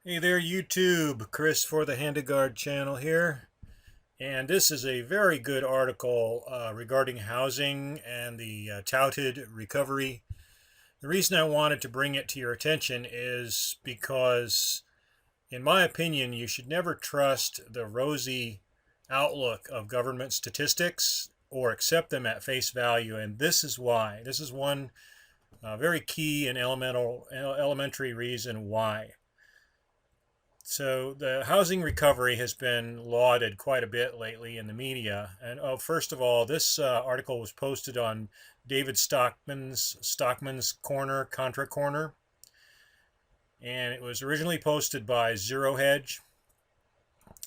Hey there, YouTube. Chris for the Handiguard channel here. And this is a very good article regarding housing and the touted recovery. The reason I wanted to bring it to your attention is because, in my opinion, you should never trust the rosy outlook of government statistics or accept them at face value. And this is why. This is one very key and elementary reason why. So the housing recovery has been lauded quite a bit lately in the media. And first of all, this article was posted on David Stockman's Corner, Contra Corner, and it was originally posted by Zero Hedge.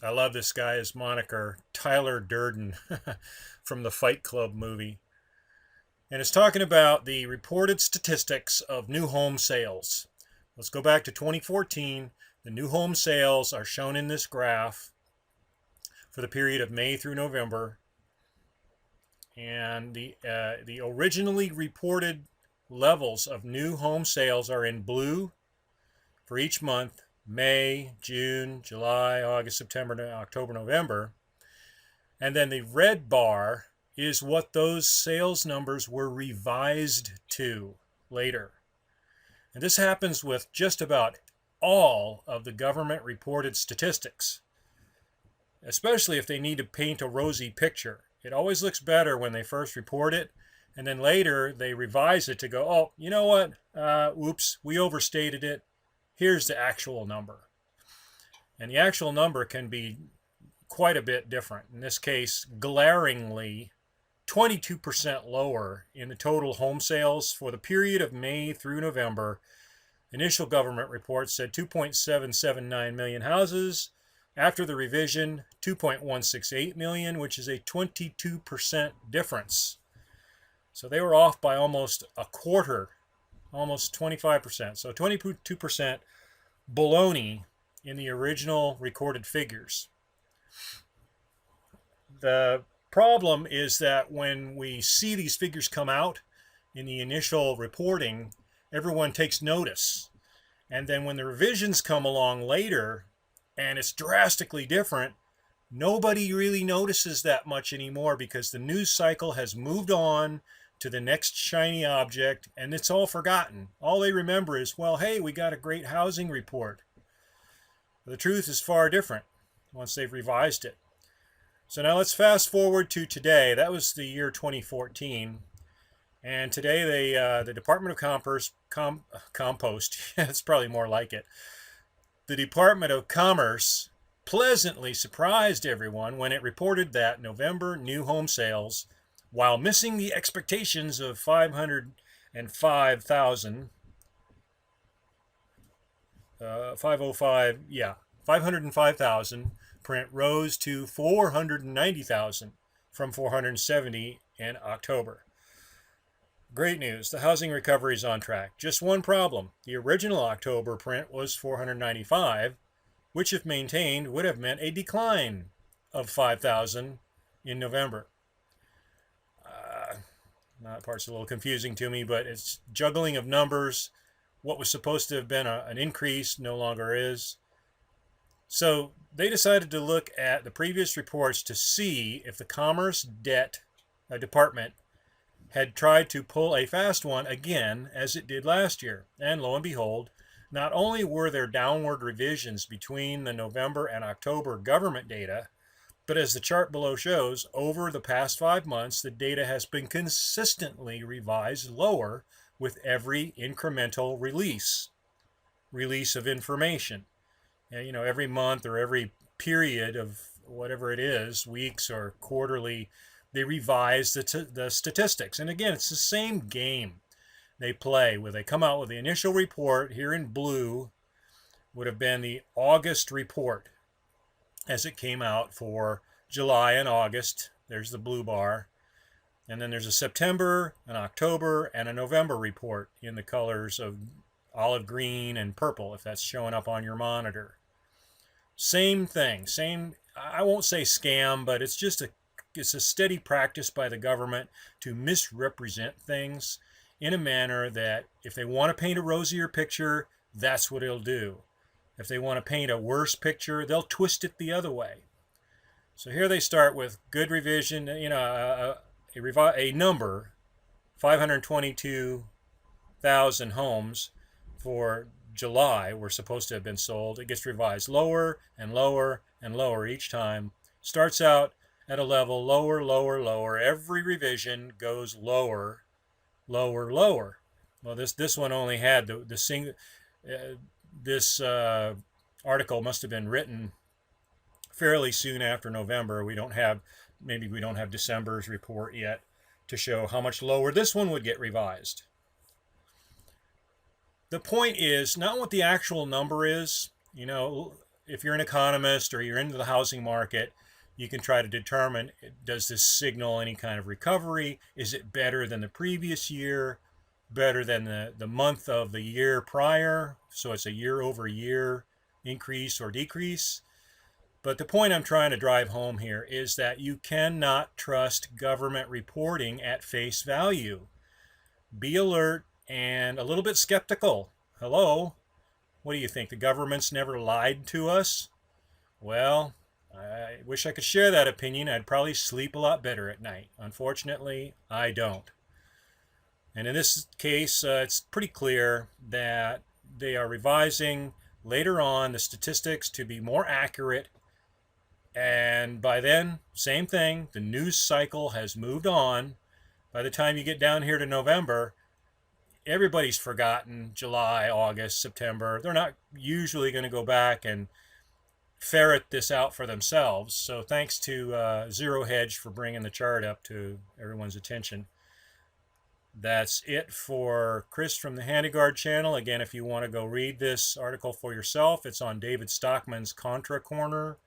I love this guy's moniker, Tyler Durden, from the Fight Club movie. And it's talking about the reported statistics of new home sales. Let's go back to 2014. The new home sales are shown in this graph for the period of May through November. And the originally reported levels of new home sales are in blue for each month: May, June, July, August, September, October, November. And then the red bar is what those sales numbers were revised to later. And this happens with just about all of the government reported statistics, especially if they need to paint a rosy picture. It always looks better when they first report it, and then later they revise it to go, oh, you know what? Oops, we overstated it. Here's the actual number. And the actual number can be quite a bit different. In this case, glaringly 22% lower in the total home sales for the period of May through November. Initial government reports said 2.779 million houses. After the revision, 2.168 million, which is a 22% difference. So they were off by almost a quarter, almost 25%. So 22% baloney in the original recorded figures. The problem is that when we see these figures come out in the initial reporting, everyone takes notice. And then when the revisions come along later and it's drastically different, nobody really notices that much anymore because the news cycle has moved on to the next shiny object and it's all forgotten. All they remember is, well, hey, we got a great housing report. The truth is far different once they've revised it. So now let's fast forward to today. That was the year 2014. And today the Department of Compost, it's probably more like it. The Department of Commerce pleasantly surprised everyone when it reported that November new home sales, while missing the expectations of 505,000, 505,000 print rose to 490,000 from 470 in October. Great news, the housing recovery is on track. Just one problem. The original October print was 495, which if maintained would have meant a decline of 5,000 in November. That part's a little confusing to me, but it's juggling of numbers. What was supposed to have been an increase no longer is. So they decided to look at the previous reports to see if the Commerce Debt Department had tried to pull a fast one again as it did last year. And lo and behold, not only were there downward revisions between the November and October government data, but as the chart below shows, over the past 5 months, the data has been consistently revised lower with every incremental release of information. And, every month or every period of whatever it is, weeks or quarterly, they revise the statistics. And again, it's the same game they play where they come out with the initial report. Here in blue would have been the August report as it came out for July and August. There's the blue bar. And then there's a September, an October, and a November report in the colors of olive green and purple, if that's showing up on your monitor. Same thing, I won't say scam, but it's a steady practice by the government to misrepresent things in a manner that if they want to paint a rosier picture, that's what it'll do. If they want to paint a worse picture, they'll twist it the other way. So here they start with good revision, a number, 522,000 homes for July were supposed to have been sold. It gets revised lower and lower and lower each time. Starts out at a level lower, lower, lower. Every revision goes lower, lower, lower. Well, this one only had the single. This article must have been written fairly soon after November. Maybe we don't have December's report yet to show how much lower this one would get revised. The point is not what the actual number is. If you're an economist or you're into the housing market, you can try to determine, does this signal any kind of recovery? Is it better than the previous year? Better than the month of the year prior? So it's a year-over-year increase or decrease. But the point I'm trying to drive home here is that you cannot trust government reporting at face value. Be alert and a little bit skeptical. Hello? What do you think? The government's never lied to us? Well, I wish I could share that opinion. I'd probably sleep a lot better at night. Unfortunately, I don't. And in this case, it's pretty clear that they are revising later on the statistics to be more accurate. And by then, same thing, the news cycle has moved on. By the time you get down here to November, everybody's forgotten July, August, September. They're not usually going to go back and ferret this out for themselves. So thanks to Zero Hedge for bringing the chart up to everyone's attention. That's it for Chris from the HandyGuard channel. Again, if you want to go read this article for yourself, it's on David Stockman's Contra Corner,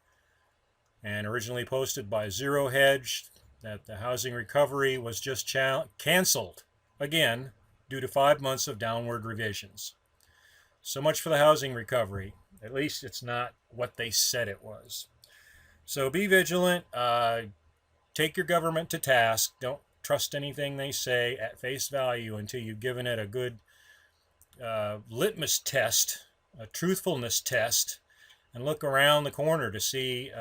and originally posted by Zero Hedge, that the housing recovery was just canceled again due to 5 months of downward revisions. So much for the housing recovery. At least it's not what they said it was. So be vigilant. Take your government to task. Don't trust anything they say at face value until you've given it a good litmus test, a truthfulness test, and look around the corner to see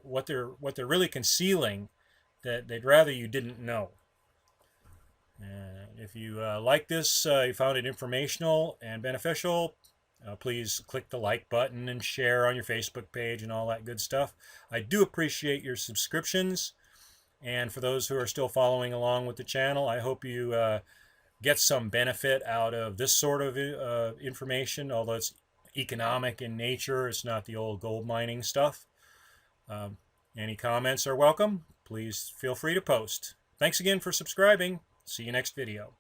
what they're really concealing that they'd rather you didn't know. If you like this, you found it informational and beneficial, please click the like button and share on your Facebook page and all that good stuff. I do appreciate your subscriptions, and for those who are still following along with the channel, I hope you get some benefit out of this sort of information, although it's economic in nature. It's not the old gold mining stuff. Any comments are welcome. Please feel free to post. Thanks again for subscribing. See you next video.